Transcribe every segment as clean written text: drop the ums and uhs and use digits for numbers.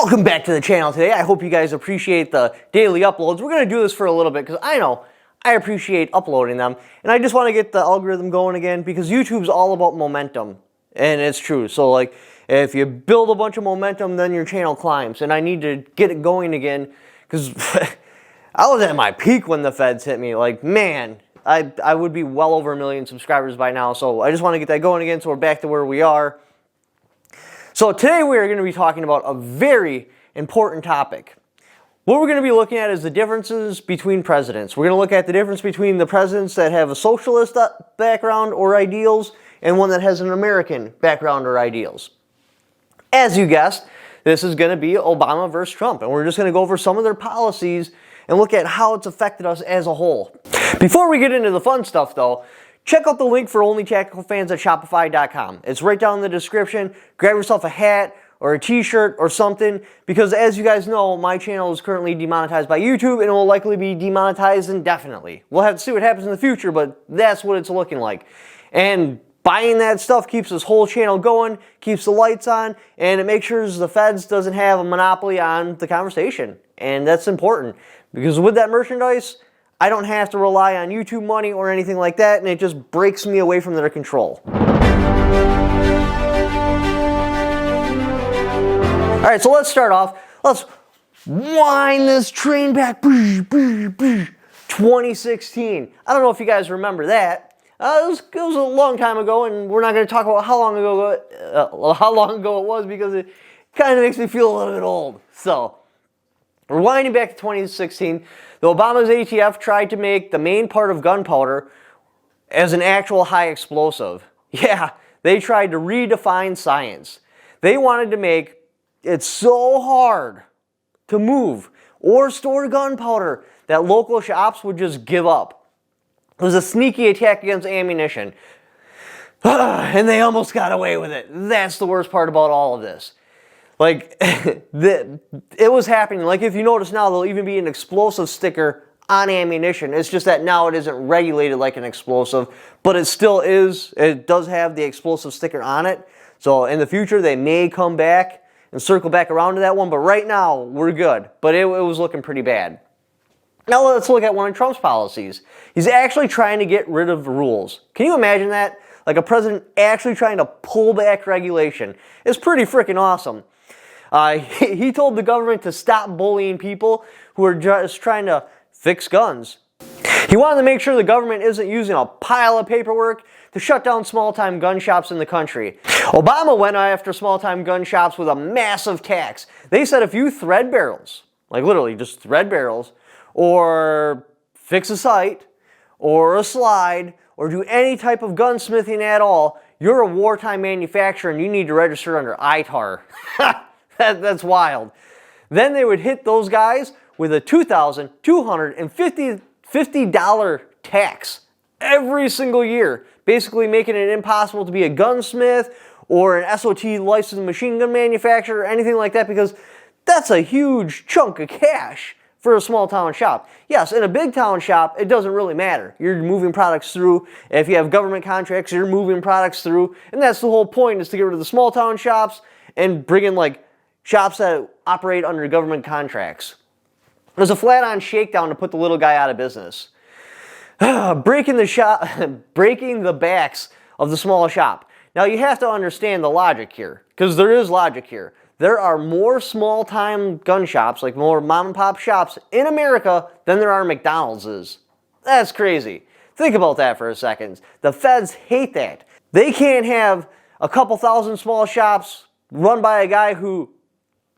Welcome back to the channel today. I hope you guys appreciate the daily uploads. We're going to do this for a little bit because I know I appreciate uploading them. And I just want to get the algorithm going again because YouTube's all about momentum. And it's true. So like if you build a bunch of momentum, then your channel climbs. And I need to get it going again because I was at my peak when the feds hit me. Like, man, I would be well over 1 million subscribers by now. So I just want to get that going again so we're back to where we are. So today we are going to be talking about a very important topic. What we're going to be looking at is the differences between presidents. We're going to look at the difference between the presidents that have a socialist background or ideals and one that has an American background or ideals. As you guessed, this is going to be Obama versus Trump, and we're just going to go over some of their policies and look at how it's affected us as a whole. Before we get into the fun stuff though, check out the link for Only Tactical Fans at Shopify.com. It's right down in the description. Grab yourself a hat or a t-shirt or something because as you guys know, my channel is currently demonetized by YouTube and it will likely be demonetized indefinitely. We'll have to see what happens in the future, but that's what it's looking like. And buying that stuff keeps this whole channel going, keeps the lights on, and it makes sure the feds doesn't have a monopoly on the conversation. And that's important because with that merchandise, I don't have to rely on YouTube money or anything like that, and it just breaks me away from their control. All right, so let's start off. Let's wind this train back. 2016. I don't know if you guys remember that. It was a long time ago, and we're not going to talk about how long ago it was because it kind of makes me feel a little bit old. So, we're winding back to 2016. The Obama's ATF tried to make the main part of gunpowder as an actual high explosive. Yeah, they tried to redefine science. They wanted to make it so hard to move or store gunpowder that local shops would just give up. It was a sneaky attack against ammunition. And they almost got away with it. That's the worst part about all of this. Like, it was happening. Like, if you notice now, there'll even be an explosive sticker on ammunition. It's just that now it isn't regulated like an explosive, but it still is. It does have the explosive sticker on it. So in the future, they may come back and circle back around to that one, but right now, we're good. But it was looking pretty bad. Now let's look at one of Trump's policies. He's actually trying to get rid of the rules. Can you imagine that? Like a president actually trying to pull back regulation. It's pretty freaking awesome. He told the government to stop bullying people who are just trying to fix guns. He wanted to make sure the government isn't using a pile of paperwork to shut down small-time gun shops in the country. Obama went after small-time gun shops with a massive tax. They said if you thread barrels, like literally just thread barrels, or fix a sight, or a slide, or do any type of gunsmithing at all, you're a wartime manufacturer and you need to register under ITAR. That's wild. Then they would hit those guys with a $2,250 tax every single year, basically making it impossible to be a gunsmith or an SOT licensed machine gun manufacturer or anything like that because that's a huge chunk of cash for a small town shop. Yes, in a big town shop, it doesn't really matter. You're moving products through. If you have government contracts, you're moving products through. And that's the whole point, is to get rid of the small town shops and bring in like shops that operate under government contracts. It was a flat-on shakedown to put the little guy out of business. breaking the backs of the small shop. Now you have to understand the logic here, because there is logic here. There are more small-time gun shops, like more mom-and-pop shops in America than there are McDonald's is. That's crazy. Think about that for a second. The feds hate that. They can't have a couple thousand small shops run by a guy who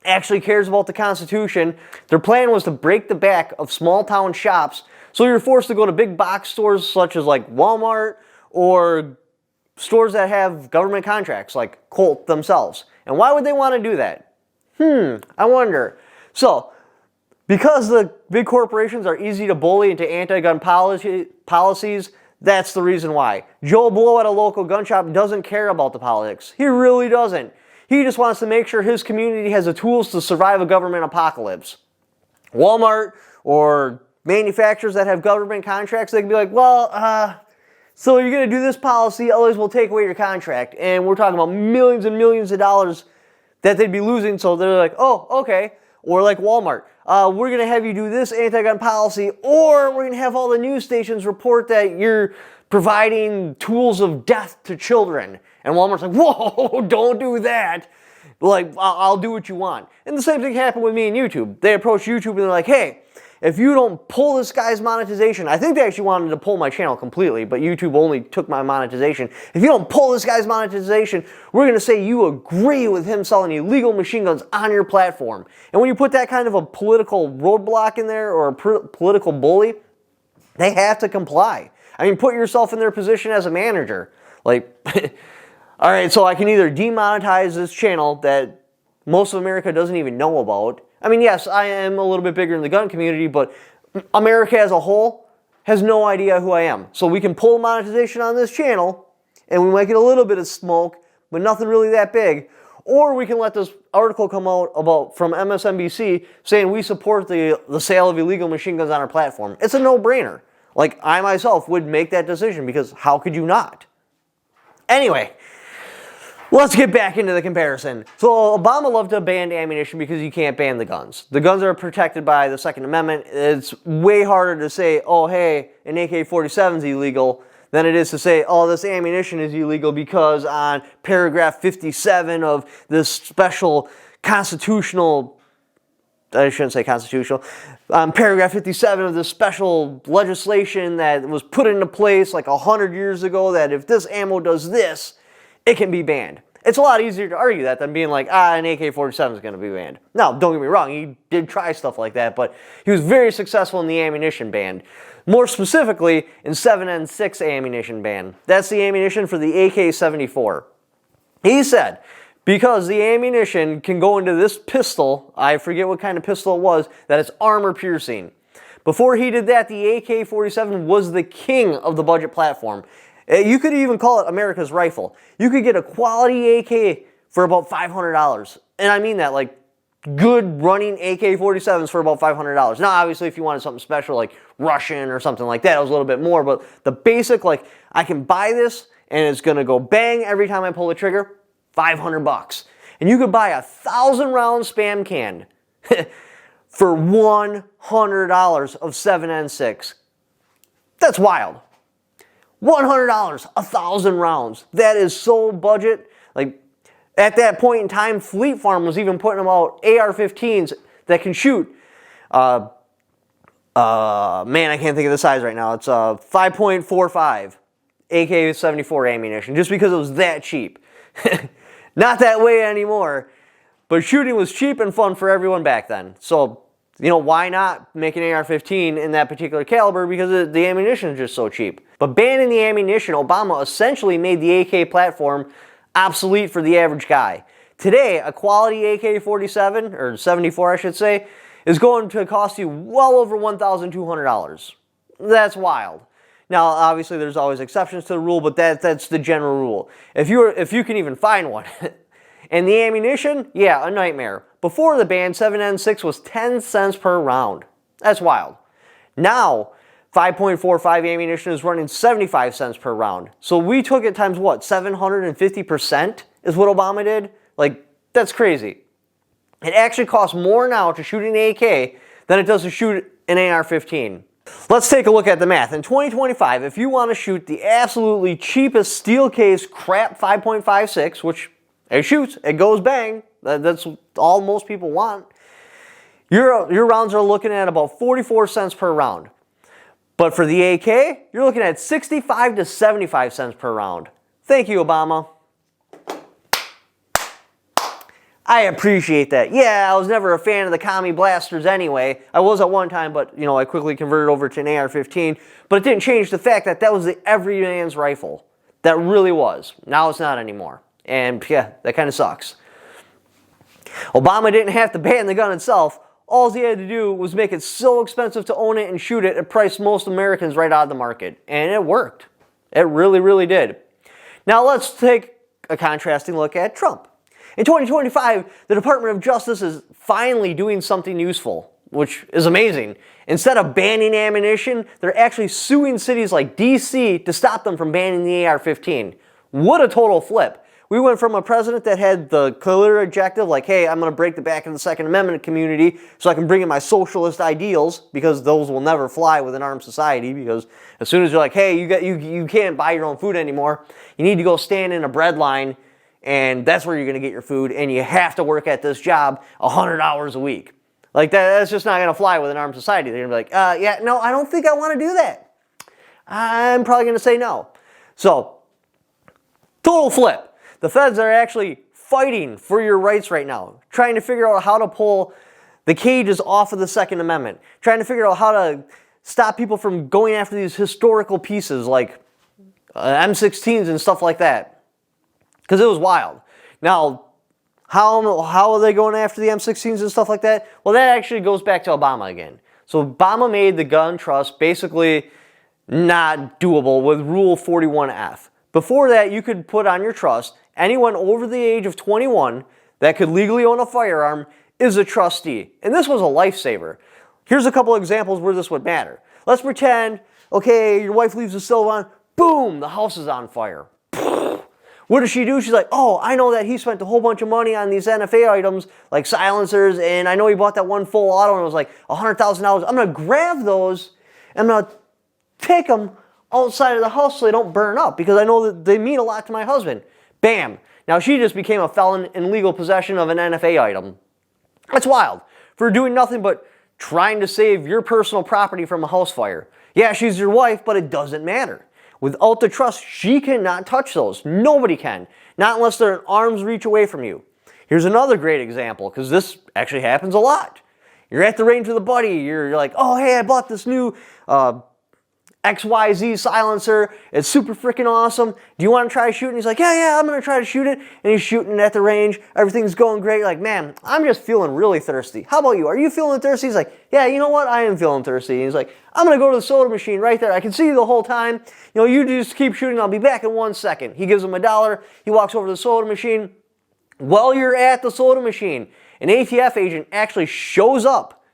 actually cares about the Constitution. Their plan was to break the back of small town shops, so you're forced to go to big box stores such as like Walmart or stores that have government contracts like Colt themselves. And why would they want to do that? I wonder. So, because the big corporations are easy to bully into anti-gun policies, that's the reason why. Joe Blow at a local gun shop doesn't care about the politics. He really doesn't. He just wants to make sure his community has the tools to survive a government apocalypse. Walmart or manufacturers that have government contracts, they can be like, well, so you're going to do this policy, otherwise we'll take away your contract. And we're talking about millions and millions of dollars that they'd be losing. So they're like, oh, okay. Or like Walmart, we're going to have you do this anti-gun policy, or we're going to have all the news stations report that you're providing tools of death to children. And Walmart's like, whoa, don't do that. Like, I'll do what you want. And the same thing happened with me and YouTube. They approached YouTube and they're like, hey, if you don't pull this guy's monetization, I think they actually wanted to pull my channel completely, but YouTube only took my monetization. If you don't pull this guy's monetization, we're going to say you agree with him selling illegal machine guns on your platform. And when you put that kind of a political roadblock in there, or a political bully, they have to comply. I mean, put yourself in their position as a manager. Like, all right, so I can either demonetize this channel that most of America doesn't even know about. I mean, yes, I am a little bit bigger in the gun community, but America as a whole has no idea who I am. So we can pull monetization on this channel, and we might get a little bit of smoke, but nothing really that big. Or we can let this article come out from MSNBC saying we support the sale of illegal machine guns on our platform. It's a no-brainer. Like, I myself would make that decision, because how could you not? Anyway, let's get back into the comparison. So Obama loved to ban ammunition because you can't ban the guns. The guns are protected by the Second Amendment. It's way harder to say, oh, hey, an AK-47 is illegal, than it is to say, oh, this ammunition is illegal because on paragraph 57 of this special constitutional, I shouldn't say constitutional, paragraph 57 of this special legislation that was put into place like 100 years ago, that if this ammo does this, it can be banned. It's a lot easier to argue that than being like, an AK-47 is going to be banned. Now, don't get me wrong, he did try stuff like that, but he was very successful in the ammunition ban. More specifically, in 7.6 ammunition ban. That's the ammunition for the AK-74. He said, because the ammunition can go into this pistol, I forget what kind of pistol it was, that it's armor piercing. Before he did that, the AK-47 was the king of the budget platform. You could even call it America's rifle. You could get a quality AK for about $500. And I mean that, like, good running AK-47s for about $500. Now, obviously, if you wanted something special like Russian or something like that, it was a little bit more. But the basic, like, I can buy this and it's going to go bang every time I pull the trigger, $500. And you could buy 1,000 round spam can for $100 of 7.6. That's wild. $100, 1,000 rounds. That is so budget. Like, at that point in time, Fleet Farm was even putting them out AR-15s that can shoot. Man, I can't think of the size right now. It's 5.45 AK-74 ammunition, just because it was that cheap. Not that way anymore, but shooting was cheap and fun for everyone back then. So, you know, why not make an AR-15 in that particular caliber? Because the ammunition is just so cheap. But banning the ammunition, Obama essentially made the AK platform obsolete for the average guy. Today, a quality AK-47, or 74 I should say, is going to cost you well over $1,200. That's wild. Now, obviously, there's always exceptions to the rule, but that's the general rule. If you can even find one. And the ammunition, yeah, a nightmare. Before the ban, 7.6 was 10 cents per round. That's wild. Now, 5.45 ammunition is running 75 cents per round. So we took it times what? 750% is what Obama did? Like, that's crazy. It actually costs more now to shoot an AK than it does to shoot an AR-15. Let's take a look at the math. In 2025, if you want to shoot the absolutely cheapest steel case crap 5.56, which it shoots, it goes bang, that's all most people want, your rounds are looking at about 44 cents per round. But for the AK, you're looking at 65 to 75 cents per round. Thank you, Obama. I appreciate that. Yeah, I was never a fan of the commie blasters anyway. I was at one time, but, you know, I quickly converted over to an AR-15. But it didn't change the fact that that was the every man's rifle. That really was. Now it's not anymore. And, yeah, that kind of sucks. Obama didn't have to ban the gun itself. All he had to do was make it so expensive to own it and shoot it, it priced most Americans right out of the market. And it worked. It really, really did. Now let's take a contrasting look at Trump. In 2025, the Department of Justice is finally doing something useful, which is amazing. Instead of banning ammunition, they're actually suing cities like DC to stop them from banning the AR-15. What a total flip. We went from a president that had the clear objective, like, hey, I'm going to break the back of the Second Amendment community so I can bring in my socialist ideals, because those will never fly with an armed society, because as soon as you're like, hey, you can't buy your own food anymore, you need to go stand in a bread line, and that's where you're going to get your food, and you have to work at this job 100 hours a week. Like, that's just not going to fly with an armed society. They're going to be like, yeah, no, I don't think I want to do that. I'm probably going to say no. So, total flip. The feds are actually fighting for your rights right now, trying to figure out how to pull the cages off of the Second Amendment, trying to figure out how to stop people from going after these historical pieces like M16s and stuff like that, because it was wild. Now, how are they going after the M16s and stuff like that? Well, that actually goes back to Obama again. So Obama made the gun trust basically not doable with Rule 41F. Before that, you could put on your trust anyone over the age of 21 that could legally own a firearm is a trustee. And this was a lifesaver. Here's a couple examples where this would matter. Let's pretend, okay, your wife leaves the stove on, boom, the house is on fire. What does she do? She's like, oh, I know that he spent a whole bunch of money on these NFA items like silencers, and I know he bought that one full auto and it was like $100,000. I'm going to grab those and I'm going to take them outside of the house so they don't burn up, because I know that they mean a lot to my husband. Bam. Now she just became a felon in legal possession of an NFA item. That's wild. For doing nothing but trying to save your personal property from a house fire. Yeah, she's your wife, but it doesn't matter. Without the trust, she cannot touch those. Nobody can. Not unless they're an arm's reach away from you. Here's another great example, because this actually happens a lot. You're at the range with a buddy. You're like, oh, hey, I bought this new XYZ silencer. It's super freaking awesome. Do you want to try shooting? He's like, yeah, I'm going to try to shoot it. And he's shooting it at the range. Everything's going great. You're like, man, I'm just feeling really thirsty. How about you? Are you feeling thirsty? He's like, yeah, you know what? I am feeling thirsty. And he's like, I'm going to go to the soda machine right there. I can see you the whole time. You know, you just keep shooting. I'll be back in 1 second. He gives him $1. He walks over to the soda machine. While you're at the soda machine, an ATF agent actually shows up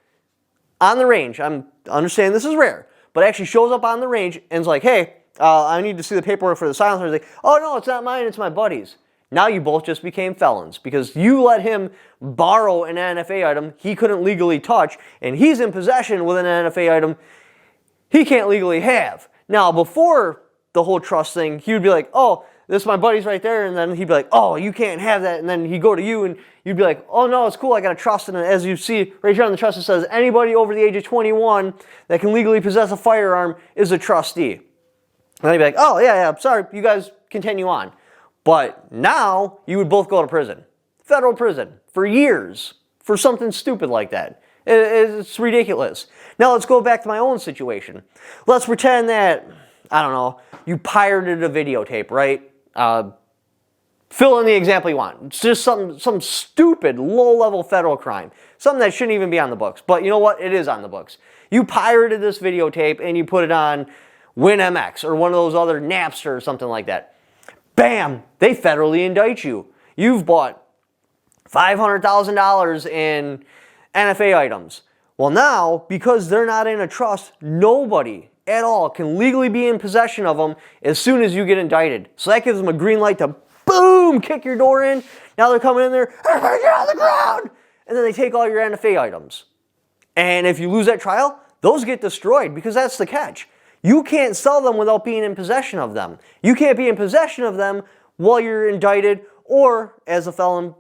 on the range. I understand this is rare, but actually shows up on the range and is like, hey, I need to see the paperwork for the silencer. He's like, oh, no, it's not mine, it's my buddy's. Now you both just became felons because you let him borrow an NFA item he couldn't legally touch, and he's in possession with an NFA item he can't legally have. Now, before the whole trust thing, he would be like, oh, this is my buddy's right there, and then he'd be like, oh, you can't have that, and then he'd go to you, and you'd be like, oh, no, it's cool, I got a trust, and as you see right here on the trust, it says, anybody over the age of 21 that can legally possess a firearm is a trustee. And then he'd be like, oh, yeah, sorry, you guys continue on. But now, you would both go to prison. Federal prison. For years. For something stupid like that. It's ridiculous. Now, let's go back to my own situation. Let's pretend that, I don't know, you pirated a videotape, right? Fill in the example you want. It's just some stupid, low-level federal crime. Something that shouldn't even be on the books. But you know what? It is on the books. You pirated this videotape and you put it on WinMX or one of those other Napster or something like that. Bam! They federally indict you. You've bought $500,000 in NFA items. Well, now, because they're not in a trust, nobody at all can legally be in possession of them as soon as you get indicted. So that gives them a green light to, boom, kick your door in. Now they're coming in there, everybody get on the ground! And then they take all your NFA items. And if you lose that trial, those get destroyed because that's the catch. You can't sell them without being in possession of them. You can't be in possession of them while you're indicted or as a felon.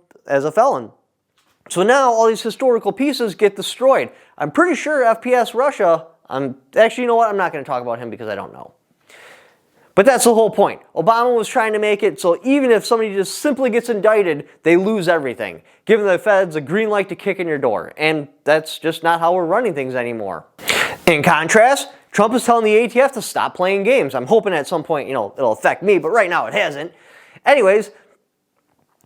So now all these historical pieces get destroyed. I'm pretty sure FPS Russia, actually, you know what? I'm not going to talk about him because I don't know. But that's the whole point. Obama was trying to make it so even if somebody just simply gets indicted, they lose everything, giving the feds a green light to kick in your door. And that's just not how we're running things anymore. In contrast, Trump is telling the ATF to stop playing games. I'm hoping at some point, it'll affect me, but right now it hasn't. Anyways,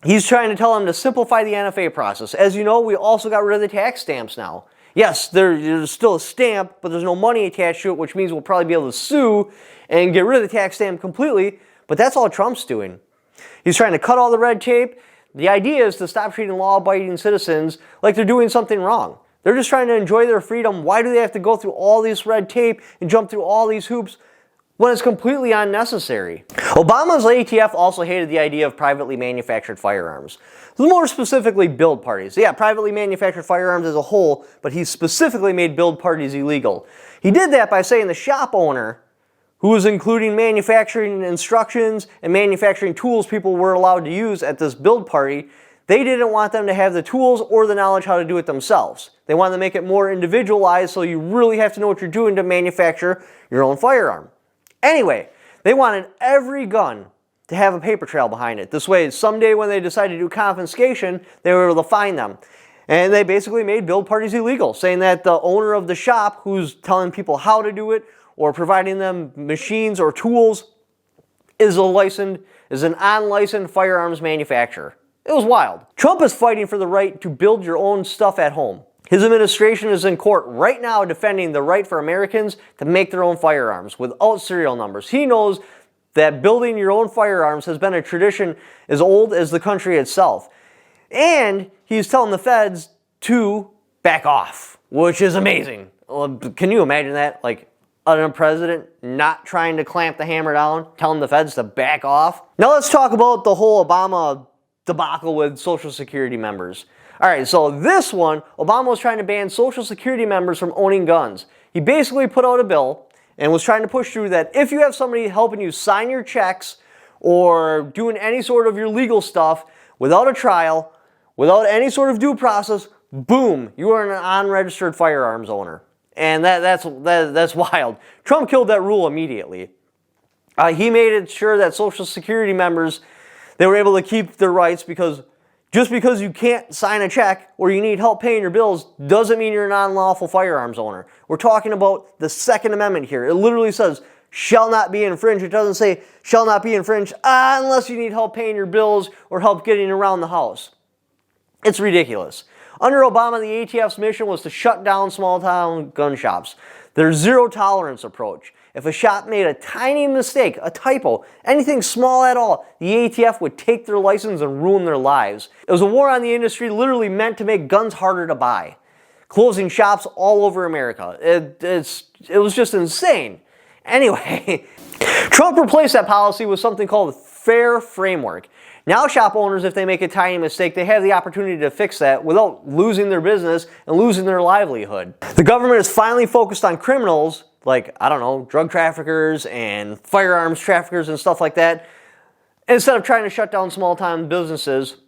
he's trying to tell them to simplify the NFA process. As you know, we also got rid of the tax stamps now. Yes, there's still a stamp, but there's no money attached to it, which means we'll probably be able to sue and get rid of the tax stamp completely, but that's all Trump's doing. He's trying to cut all the red tape. The idea is to stop treating law-abiding citizens like they're doing something wrong. They're just trying to enjoy their freedom. Why do they have to go through all this red tape and jump through all these hoops when it's completely unnecessary. Obama's ATF also hated the idea of privately manufactured firearms. More specifically, build parties. Yeah, privately manufactured firearms as a whole, but he specifically made build parties illegal. He did that by saying the shop owner, who was including manufacturing instructions and manufacturing tools people were allowed to use at this build party, they didn't want them to have the tools or the knowledge how to do it themselves. They wanted to make it more individualized, so you really have to know what you're doing to manufacture your own firearm. Anyway, they wanted every gun to have a paper trail behind it. This way, someday when they decided to do confiscation, they were able to find them. And they basically made build parties illegal, saying that the owner of the shop who's telling people how to do it or providing them machines or tools is an unlicensed firearms manufacturer. It was wild. Trump is fighting for the right to build your own stuff at home. His administration is in court right now defending the right for Americans to make their own firearms without serial numbers. He knows that building your own firearms has been a tradition as old as the country itself. And he's telling the feds to back off, which is amazing. Can you imagine that? Like a president not trying to clamp the hammer down, telling the feds to back off? Now let's talk about the whole Obama debacle with Social Security members. All right, so this one, Obama was trying to ban Social Security members from owning guns. He basically put out a bill and was trying to push through that if you have somebody helping you sign your checks or doing any sort of your legal stuff without a trial, without any sort of due process, boom, you are an unregistered firearms owner. And that's wild. Trump killed that rule immediately. He made it sure that Social Security members, they were able to keep their rights because just because you can't sign a check or you need help paying your bills doesn't mean you're an unlawful firearms owner. We're talking about the Second Amendment here. It literally says, shall not be infringed. It doesn't say, shall not be infringed unless you need help paying your bills or help getting around the house. It's ridiculous. Under Obama, the ATF's mission was to shut down small-town gun shops. Their zero-tolerance approach. If a shop made a tiny mistake, a typo, anything small at all, the ATF would take their license and ruin their lives. It was a war on the industry literally meant to make guns harder to buy. Closing shops all over America. It was just insane. Anyway, Trump replaced that policy with something called fair framework. Now shop owners, if they make a tiny mistake, they have the opportunity to fix that without losing their business and losing their livelihood. The government is finally focused on criminals like, I don't know, drug traffickers and firearms traffickers and stuff like that, instead of trying to shut down small-time businesses.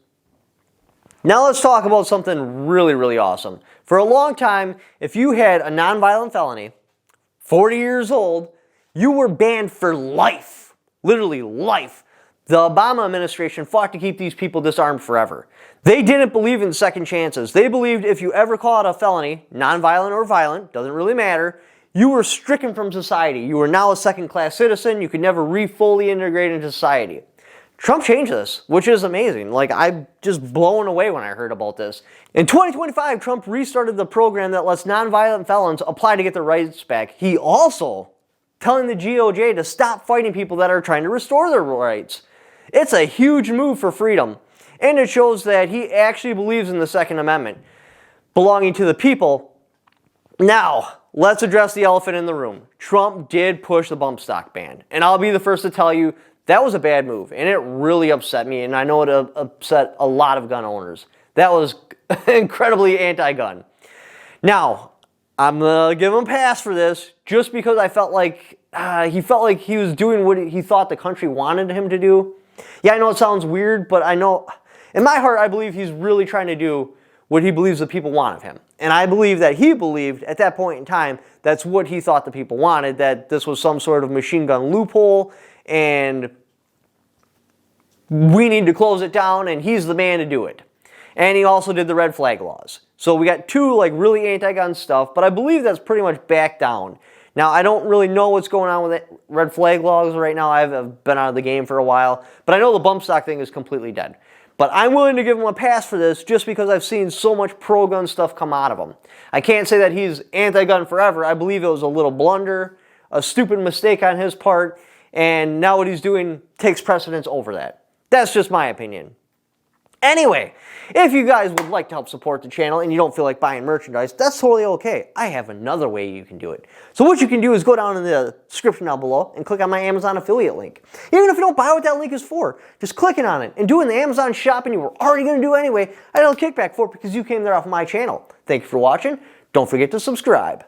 Now let's talk about something really, really awesome. For a long time, if you had a nonviolent felony, 40 years old, you were banned for life. Literally life. The Obama administration fought to keep these people disarmed forever. They didn't believe in second chances. They believed if you ever caught a felony, nonviolent or violent, doesn't really matter, you were stricken from society. You were now a second-class citizen. You could never fully integrate into society. Trump changed this, which is amazing. Like, I'm just blown away when I heard about this. In 2025, Trump restarted the program that lets nonviolent felons apply to get their rights back. He also telling the GOJ to stop fighting people that are trying to restore their rights. It's a huge move for freedom, and it shows that he actually believes in the Second Amendment, belonging to the people. Now, let's address the elephant in the room. Trump did push the bump stock ban, and I'll be the first to tell you that was a bad move, and it really upset me, and I know it upset a lot of gun owners. That was incredibly anti-gun. Now, I'm going to give him a pass for this, just because I felt like he was doing what he thought the country wanted him to do. Yeah, I know it sounds weird, but I know, in my heart, I believe he's really trying to do what he believes the people want of him. And I believe that he believed, at that point in time, that's what he thought the people wanted, that this was some sort of machine gun loophole, and we need to close it down, and he's the man to do it. And he also did the red flag laws. So we got two really anti-gun stuff, but I believe that's pretty much back down. Now, I don't really know what's going on with red flag laws right now. I've been out of the game for a while, but I know the bump stock thing is completely dead. But I'm willing to give him a pass for this just because I've seen so much pro-gun stuff come out of him. I can't say that he's anti-gun forever. I believe it was a little blunder, a stupid mistake on his part, and now what he's doing takes precedence over that. That's just my opinion. Anyway, if you guys would like to help support the channel and you don't feel like buying merchandise, that's totally okay. I have another way you can do it. So what you can do is go down in the description down below and click on my Amazon affiliate link. Even if you don't buy what that link is for, just clicking on it and doing the Amazon shopping you were already going to do anyway, I get a kickback for it because you came there off my channel. Thank you for watching. Don't forget to subscribe.